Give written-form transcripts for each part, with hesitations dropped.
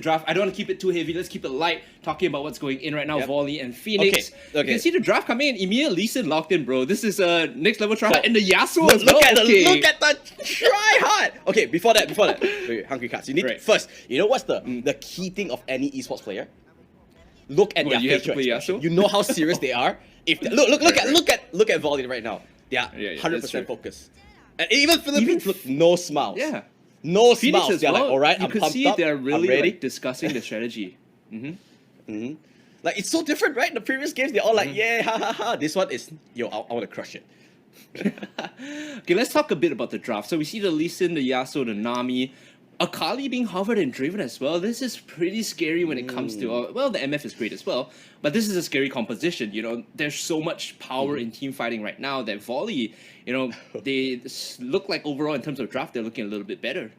draft. I don't want to keep it too heavy. Let's keep it light. Talking about what's going in right now, Volley and Phoenix. Okay. You can see the draft coming in. Immediately Lee Sin locked in, bro. This is next level try hard. And the Yasuo as well. Look at the try hard. Okay, before that. Wait, Hungry Cards. You need first. You know what's the key thing of any esports player? Look at their facial expression. You know how serious they are. If look at Volley right now. They are 100% focused. And even Philippines look no smiles. Yeah. No Phoenix smiles. They're like, all right, I'm pumped up. You can see they're really like, discussing the strategy. Like, it's so different, right? The previous games, they're all like, yeah, ha ha ha. This one is, yo, I want to crush it. Okay, let's talk a bit about the draft. So we see the Lee Sin, the Yasuo, the Nami, Akali being hovered and driven as well. This is pretty scary when it comes to, well, the MF is great as well, but this is a scary composition. You know, there's so much power in team fighting right now that Volley, you know, they look like overall in terms of draft, they're looking a little bit better.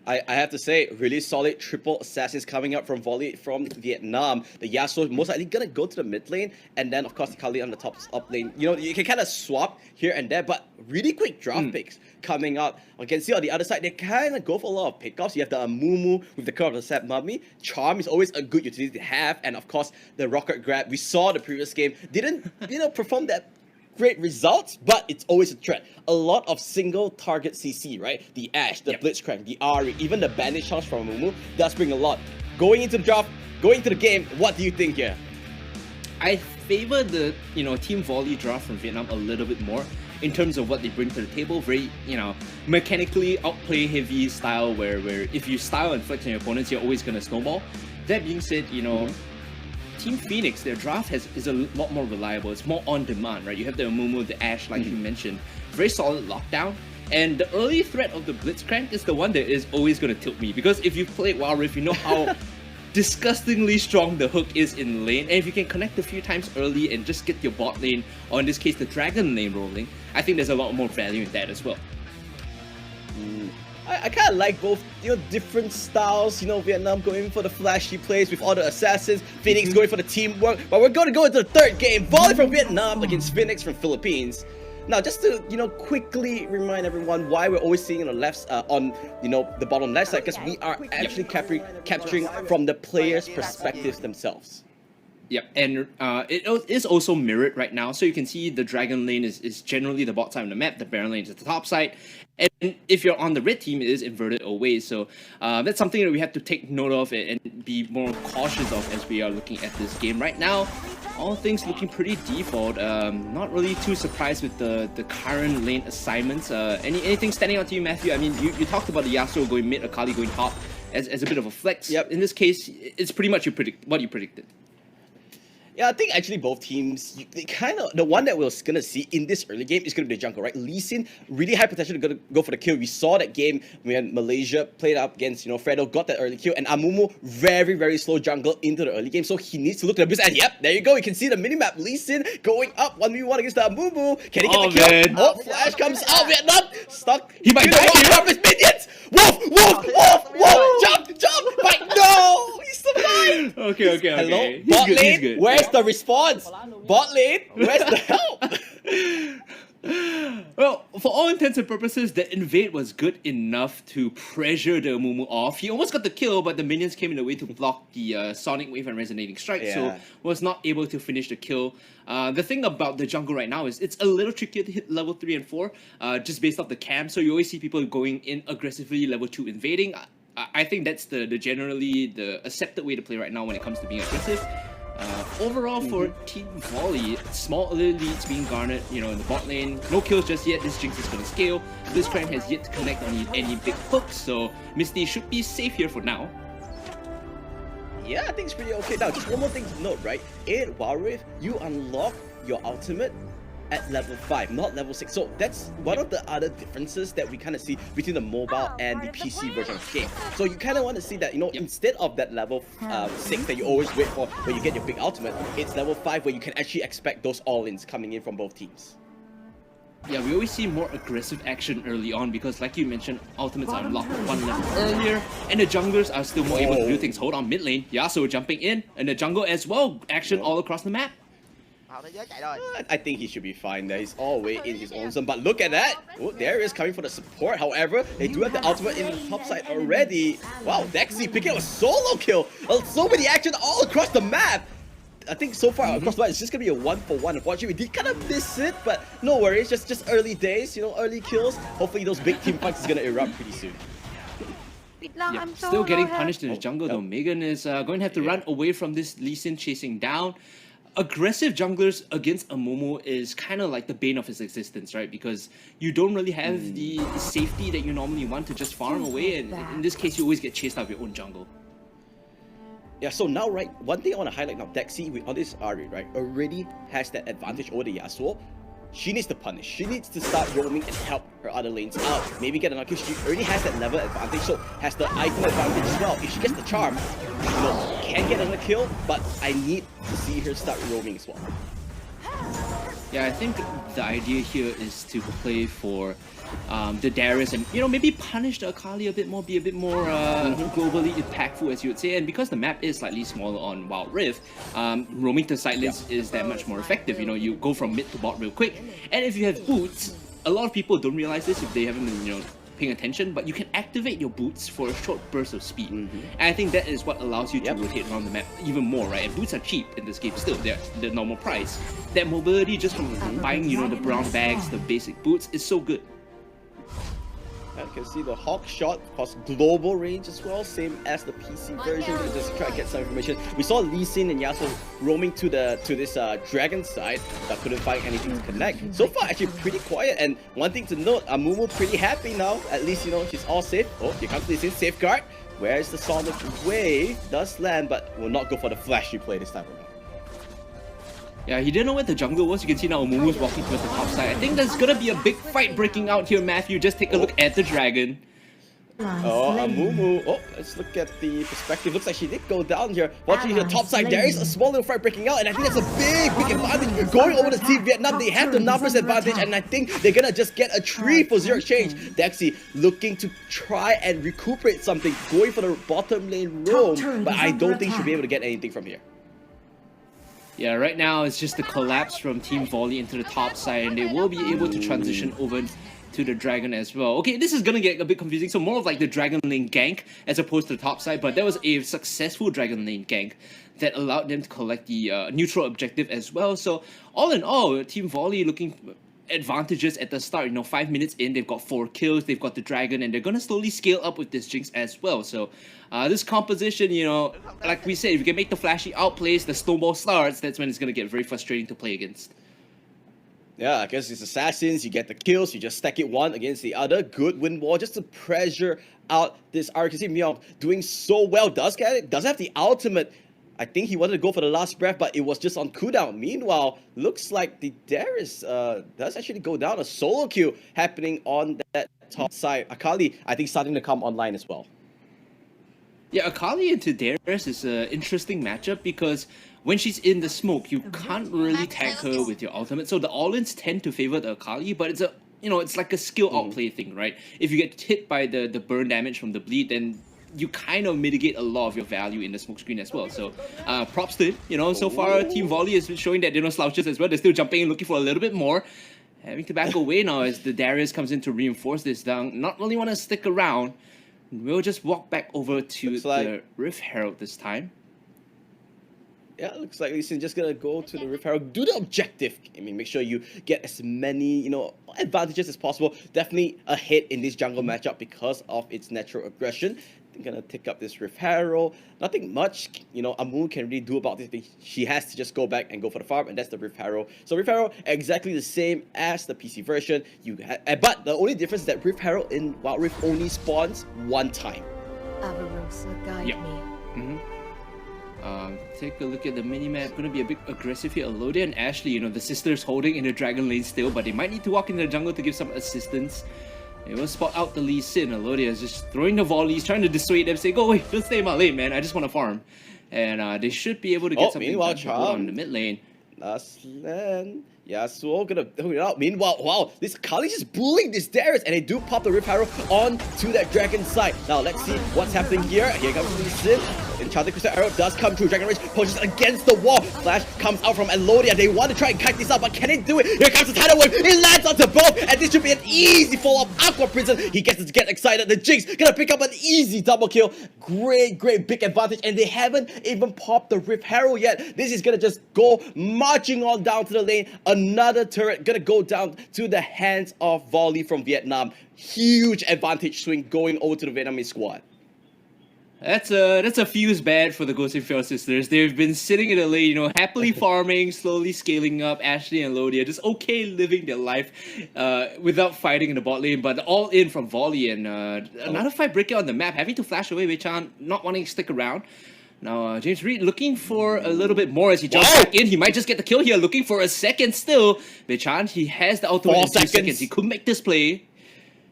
I have to say, really solid triple assassins coming up from Volley from Vietnam. The Yasuo most likely gonna go to the mid lane, and then of course Akali on the top up lane. You know, you can kind of swap here and there, but really quick draft picks coming out. You can see on the other side, they kind of go for a lot of pickoffs. You have the Amumu with the curve of the Sap Mummy. Charm is always a good utility to have, and of course the Rocket Grab. We saw the previous game didn't perform that great results, but it's always a threat. A lot of single target CC, right? The Ashe, the Blitzcrank, the Ahri, even the Bandage Charge from Mumu does bring a lot. Going into the draft, going into the game, what do you think here? I favor the Team Volley draft from Vietnam a little bit more in terms of what they bring to the table. Very mechanically outplay heavy style where if you style and flex on your opponents, you're always gonna snowball. That being said, Team Phoenix, their draft is a lot more reliable. It's more on demand, right? You have the Amumu, the Ashe, like you mentioned. Very solid lockdown. And the early threat of the Blitzcrank is the one that is always going to tilt me. Because if you've played Wild Rift, you know how disgustingly strong the hook is in lane. And if you can connect a few times early and just get your bot lane, or in this case the Dragon lane rolling, I think there's a lot more value in that as well. I kind of like both, different styles. Vietnam going for the flashy plays with all the assassins, Phoenix going for the teamwork. But we're going to go into the third game, Volley from Vietnam against Phoenix from Philippines. Now, just to quickly remind everyone why we're always seeing on the left, on the bottom left side, because we are actually capturing from the players' perspectives themselves. Yep, and it is also mirrored right now, so you can see the Dragon lane is generally the bot side of the map, the Baron lane is the top side, and if you're on the red team, it is inverted away, so that's something that we have to take note of and be more cautious of as we are looking at this game. Right now, all things looking pretty default, not really too surprised with the current lane assignments. Anything standing out to you, Matthew? I mean, you talked about the Yasuo going mid, Akali going top as a bit of a flex. Yep. In this case, it's pretty much what you predicted. Yeah, I think actually both teams, the one that we're going to see in this early game is going to be the jungle, right? Lee Sin, really high potential to go for the kill. We saw that game when Malaysia played up against, Fredo, got that early kill, and Amumu, very, very slow jungle into the early game, so he needs to look at the business, and yep, there you go, you can see the minimap, Lee Sin going up 1v1 against the Amumu. Can he get the kill? Oh, Flash comes out, Vietnam, stuck. He might die his minions! Wolf! Jump! But no! He survived! Okay. Hello? Bot lane? Where's the response? Bot lane? Where's the help? Well, for all intents and purposes, the invade was good enough to pressure the Amumu off. He almost got the kill, but the minions came in the way to block the Sonic Wave and Resonating Strike, so was not able to finish the kill. The thing about the jungle right now is it's a little trickier to hit level 3 and 4, just based off the camp, so you always see people going in aggressively level 2 invading. I think that's generally the accepted way to play right now when it comes to being aggressive. Overall, for Team Volley, small early leads being garnered, in the bot lane. No kills just yet. This Jinx is going to scale. Blitzcrank has yet to connect on any big hooks, so Misty should be safe here for now. Yeah, I think it's pretty okay. Now, just one more thing to note, right? In Wild Rift, you unlock your ultimate at level 5, not level 6. So that's one of the other differences that we kind of see between the mobile and the PC version of the game. So you kind of want to see that, instead of that level 6 that you always wait for where you get your big ultimate, it's level 5 where you can actually expect those all-ins coming in from both teams. Yeah, we always see more aggressive action early on because, like you mentioned, ultimates are unlocked one level earlier, and the junglers are still more able to do things. Hold on, mid lane, Yasuo jumping in, and the jungle as well, action all across the map. Thế giới chạy rồi. I think he should be fine there. He's all the way in his own zone. But look at that. Oh, there is coming for the support. However, they do have the ultimate in the top side already. Wow, Dexy picking up a solo kill. So many action all across the map. I think so far across the map, it's just gonna be a 1-for-1. Unfortunately, we did kind of miss it, but no worries. Just early days, you know, early kills. Hopefully, those big team fights is gonna erupt pretty soon. Yeah, still getting punished in the jungle though. Megan is going to have to run away from this Lee Sin chasing down. Aggressive junglers against a Momo is kind of like the bane of his existence, right? Because you don't really have the safety that you normally want to just farm away, and in this case, you always get chased out of your own jungle. Yeah, so now, right, one thing I want to highlight now, Dexy on this Ari, right, already has that advantage over the Yasuo. She needs to punish. She needs to start roaming and help her other lanes out. Maybe get another kill. She already has that level advantage, so has the item advantage as well. If she gets the charm, you know, can get another kill, but I need to see her start roaming as well. Yeah, I think the idea here is to play for the Darius and, you know, maybe punish the Akali a bit more, be a bit more globally impactful, as you would say. And because the map is slightly smaller on Wild Rift, roaming to side lanes is that much more effective. You know, you go from mid to bot real quick. And if you have boots, a lot of people don't realize this if they haven't been, you know, paying attention, but you can activate your boots for a short burst of speed. And I think that is what allows you to rotate around the map even more, right? And boots are cheap in this game still, they're the normal price. That mobility just from buying, you know, the brown bags, the basic boots is so good. And you can see the Hawk shot across global range as well, same as the PC version. We'll just try to get some information. We saw Lee Sin and Yasuo roaming to this dragon side, but couldn't find anything to connect. So far, actually pretty quiet. And one thing to note, Amumu pretty happy now. At least, you know, she's all safe. Oh, here comes Lee Sin, safeguard. Where's the Sonic Wave? Does land, but will not go for the flashy play this time around. Yeah, he didn't know where the jungle was. You can see now Amumu's walking towards the top side. I think there's gonna be a big fight breaking out here, Matthew. Just take a look at the dragon. Oh, Amumu. Oh, let's look at the perspective. Looks like she did go down here. Watching the top side, there is a small little fight breaking out, and I think that's a big advantage. Going over to Team Vietnam, they have the numbers advantage, and I think they're gonna just get a 3-for-0 exchange. Dexy looking to try and recuperate something, going for the bottom lane roam, but I don't think she'll be able to get anything from here. Yeah, right now it's just the collapse from Team Volley into the top side, and they will be able to transition over to the dragon as well. Okay, this is gonna get a bit confusing, so more of like the dragon lane gank as opposed to the top side, but that was a successful dragon lane gank that allowed them to collect the neutral objective as well. So all in all, Team Volley looking advantages at the start. You know, 5 minutes in, they've got 4 kills, they've got the dragon, and they're gonna slowly scale up with this Jinx as well. So this composition, you know, like we said, if you can make the flashy outplays, the snowball starts, that's when it's gonna get very frustrating to play against. Yeah, I guess it's assassins, you get the kills, you just stack it one against the other. Good win wall just to pressure out this RKC. Myung doing so well, does get it, does have the ultimate. I think he wanted to go for the last breath, but it was just on cooldown. Meanwhile, looks like the Darius does actually go down. A solo kill happening on that top side. Akali, I think, starting to come online as well. Yeah, Akali into Darius is an interesting matchup because when she's in the smoke, you can't really tag her with your ultimate. So the all-ins tend to favor the Akali, but it's a, you know, it's like a skill outplay thing, right? If you get hit by the burn damage from the bleed, then you kind of mitigate a lot of your value in the smoke screen as well. So props to it. You know, so far Team Volley has been showing that they're no slouches as well. They're still jumping and looking for a little bit more. Having to back away now as the Darius comes in to reinforce this down. Not really want to stick around. We'll just walk back over to the Rift Herald this time. Yeah, looks like Lee Sin just gonna go to the Rift Herald, do the objective. I mean, make sure you get as many, you know, advantages as possible. Definitely a hit in this jungle matchup because of its natural aggression. I'm gonna take up this Rift Herald. Nothing much, you know, Amu can really do about this. She has to just go back and go for the farm, and that's the Rift Herald. So Rift Herald exactly the same as the PC version. But the only difference is that Rift Herald in Wild Rift only spawns one time. Avarosa, guide me. Take a look at the minimap. Gonna be a bit aggressive here. Alodia and Ashley, you know, the sisters holding in the dragon lane still, but they might need to walk into the jungle to give some assistance. They will spot out the Lee Sin. Alodia is just throwing the volleys, trying to dissuade them, say, go away, don't stay in my lane, man, I just want to farm. And they should be able to get something on the mid lane. Last land. Yasuo gonna hold it out. Meanwhile, wow, this Kali's just bullying this Darius, and they do pop the Rift Herald on to that dragon side. Now let's see what's happening here. Here comes Lee Sin. Enchanted Crystal Arrow does come through. Dragon Rage pushes against the wall. Flash comes out from Elodia. They want to try and kite this out, but can it do it? Here comes the Tidal Wave. It lands onto both, and this should be an easy follow-up. Aqua Prison, he gets to get excited. The Jinx gonna pick up an easy double kill. Great big advantage, and they haven't even popped the Rift Herald yet. This is gonna just go marching on down to the lane. Another turret gonna go down to the hands of Volley from Vietnam. Huge advantage swing going over to the Vietnamese squad. That's a fuse bad for the Ghost and Feral sisters. They've been sitting in the lane, you know, happily farming, slowly scaling up. Ashley and Lodia just okay living their life without fighting in the bot lane, but all in from Volley, and another fight breaking on the map, having to flash away Wei-chan, not wanting to stick around. Now, James Reed looking for a little bit more as he jumps back in. He might just get the kill here, looking for a second still. Wei-chan, he has the ultimate in 2 seconds. He could make this play.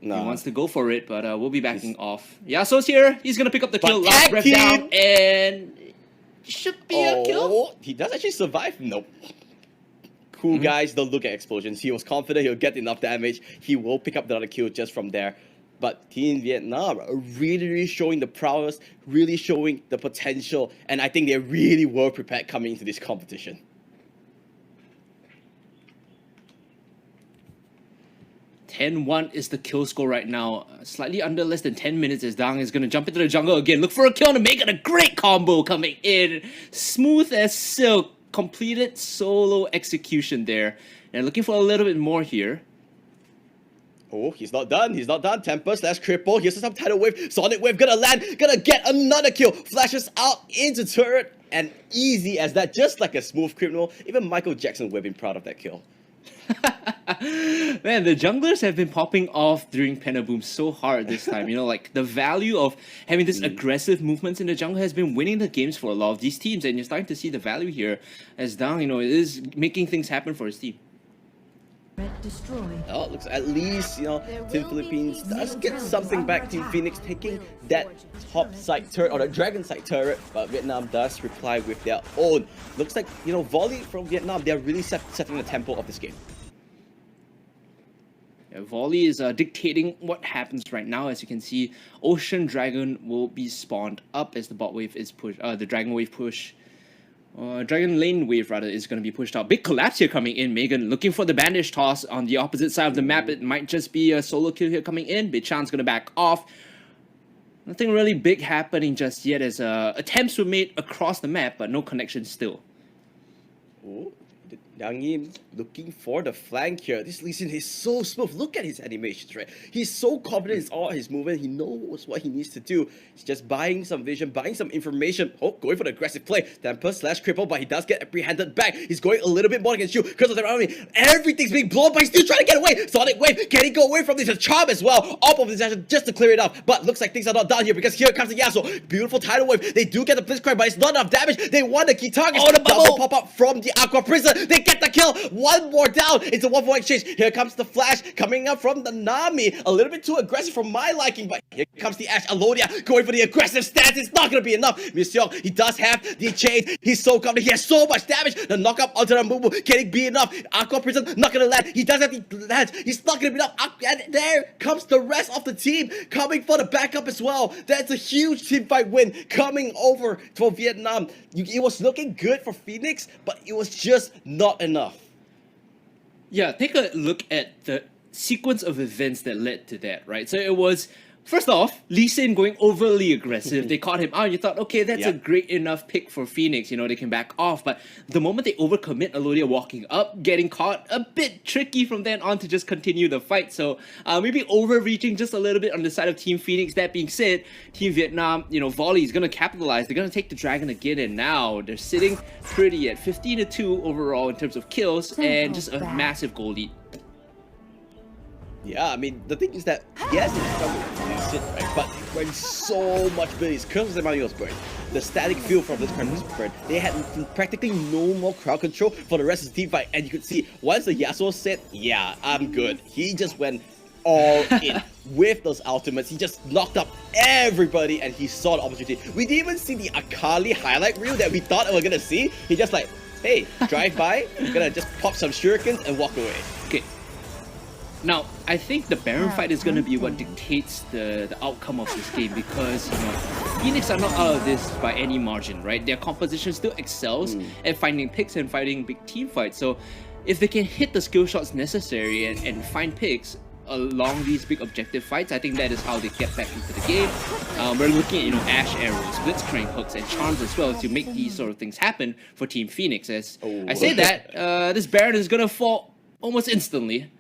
He wants to go for it, but we'll be backing off. Yasuo's here. He's going to pick up the kill. Last breath down, and should be a kill. He does actually survive. Nope. Cool guys don't look at explosions. He was confident he'll get enough damage. He will pick up the other kill just from there. But Team Vietnam are really showing the prowess, really showing the potential, and I think they really were prepared coming into this competition. 10-1 is the kill score right now. Slightly under less than 10 minutes as Dang is going to jump into the jungle again. Look for a kill to make it a great combo coming in. Smooth as silk. Completed solo execution there. And looking for a little bit more here. Oh, he's not done. He's not done. Tempest, that's cripple. Here's some Tidal Wave. Sonic Wave gonna land. Gonna get another kill. Flashes out into turret. And easy as that. Just like a smooth criminal. Even Michael Jackson would have been proud of that kill. Man, the junglers have been popping off during PENTABOOM so hard this time. You know, like the value of having this aggressive movements in the jungle has been winning the games for a lot of these teams, and you're starting to see the value here as Dang, you know, is making things happen for his team. Destroyed. Oh, it looks at least, you know, Team Philippines does get something back. Team Phoenix taking that top side turret, or the dragon side turret, but Vietnam does reply with their own. Looks like, you know, Volley from Vietnam, they're really setting the tempo of this game. Yeah, Volley is dictating what happens right now. As you can see, Ocean Dragon will be spawned up as the bot wave is pushed, the Dragon Wave push. Dragon Lane Wave, rather, is going to be pushed out. Big collapse here coming in. Megan looking for the bandage toss on the opposite side of the map. It might just be a solo kill here coming in. Bichan's going to back off. Nothing really big happening just yet as attempts were made across the map, but no connection still. Oh, Yang Yim looking for the flank here. This Lee Sin is so smooth. Look at his animations, right? He's so confident in all his movement. He knows what he needs to do. He's just buying some vision, buying some information. Oh, going for the aggressive play. Tempest slash cripple, but he does get apprehended back. He's going a little bit more against you because of the army. Everything's being blown, but he's still trying to get away. Sonic Wave, can he go away from this? A charm as well. Up of this action just to clear it up. But looks like things are not done here because here comes the Yasuo. Beautiful Tidal Wave. They do get the Blitzcrank, but it's not enough damage. They want the key targets. Oh, the bubble pop up from the Aqua Prison. They get the kill. One more down. It's a 1-4 exchange. Here comes the flash coming up from the Nami. A little bit too aggressive for my liking, but here comes the Ashe. Alodia going for the aggressive stance. It's not going to be enough. Monsieur, he does have the chain. He's so confident. He has so much damage. The knockup onto the Mumu. Can it be enough? Aqua Prison not going to land. He does have the land. He's not going to be enough. And there comes the rest of the team coming for the backup as well. That's a huge team fight win coming over for Vietnam. It was looking good for Phoenix, but it was just not enough. Yeah, take a look at the sequence of events that led to that, right? So it was, first off, Lee Sin going overly aggressive. They caught him out, and you thought, okay, that's a great enough pick for Phoenix. You know, they can back off. But the moment they overcommit, Alodia walking up, getting caught, a bit tricky from then on to just continue the fight. So maybe overreaching just a little bit on the side of Team Phoenix. That being said, Team Vietnam, you know, Volley is going to capitalize. They're going to take the Dragon again, and now they're sitting pretty at 15-2 overall in terms of kills, and just a massive goal lead. Yeah, I mean, the thing is that, yes, it's struggled to use it, right? But they burned so much abilities. Curse of the Mario was burned. The static field from this part was burned. They had practically no more crowd control for the rest of the team fight. And you could see, once the Yasuo said, yeah, I'm good, he just went all in with those ultimates. He just knocked up everybody, and he saw the opportunity. We didn't even see the Akali highlight reel that we thought we were going to see. He just like, hey, drive by, I'm gonna just pop some shurikens and walk away. Okay. Now, I think the Baron fight is going to be what dictates the outcome of this game, because, you know, Phoenix are not out of this by any margin, right? Their composition still excels at finding picks and fighting big team fights. So if they can hit the skill shots necessary and find picks along these big objective fights, I think that is how they get back into the game. We're looking at, you know, Ash arrows, blitzcrank hooks, and charms as well to make these sort of things happen for Team Phoenix. As I say that, this Baron is gonna fall almost instantly.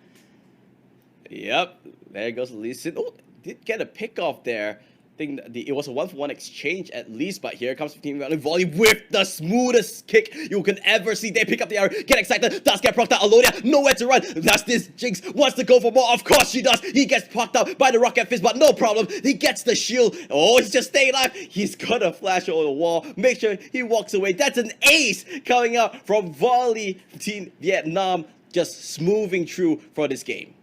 Yep, there goes Lee Sin. Oh, did get a pick off there. I think it was a 1-for-1 exchange at least, but here comes Team Volley with the smoothest kick you can ever see. They pick up the arrow, get excited, does get procced out. Alodia, nowhere to run. Does this Jinx wants to go for more? Of course she does. He gets procced out by the Rocket Fist, but no problem. He gets the shield. Oh, he's just staying alive. He's gonna flash over the wall. Make sure he walks away. That's an ace coming out from Volley Team Vietnam, just smoothing through for this game.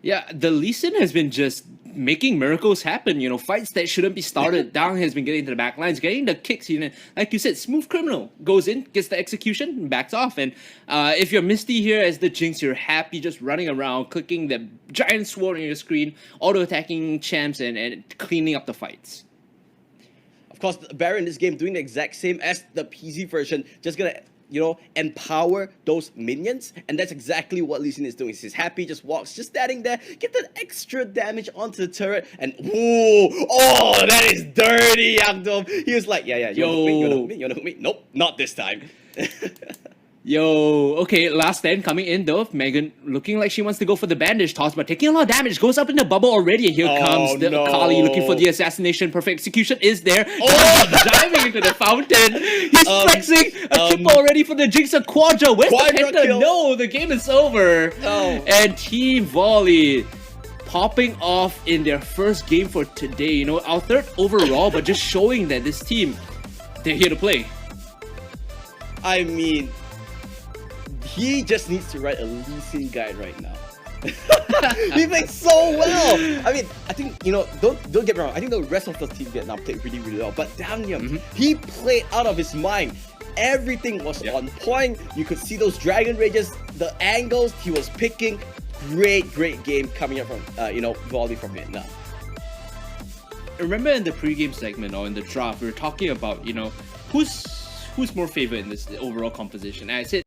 Yeah, the Lee Sin has been just making miracles happen. You know, fights that shouldn't be started down has been getting to the back lines, getting the kicks. You know, like you said, smooth criminal goes in, gets the execution, and backs off. And if you're Misty here as the Jinx, you're happy just running around, clicking the giant sword on your screen, auto-attacking champs, and cleaning up the fights. Of course, Baron in this game doing the exact same as the PC version, just gonna, you know, empower those minions, and that's exactly what Lee Sin is doing. He's happy, just walks, just standing there, get that extra damage onto the turret, and ooh, oh, that is dirty, Yangdom. He was like, yeah, you wanna hook me, you wanna hook me? Nope, not this time. Yo, okay, last stand coming in though. Megan looking like she wants to go for the bandage toss, but taking a lot of damage, goes up in the bubble already. And here comes the Akali looking for the assassination. Perfect execution is there. Oh! Diving into the fountain. He's flexing a triple already for the Jinx, a quadra. Where's the Penta? Kill. No, the game is over. Oh. And Team Volley popping off in their first game for today. You know, our third overall, but just showing that this team, they're here to play. I mean, he just needs to write a Lee Sin guide right now. He played so well. I mean, I think, you know, don't get me wrong. I think the rest of the team Vietnam played really, really well. But damn him, he played out of his mind. Everything was on point. You could see those Dragon Rages, the angles he was picking. Great game coming up from, you know, Volley from Vietnam. Remember in the pregame segment or in the draft, we were talking about, you know, who's more favored in this overall composition. And I said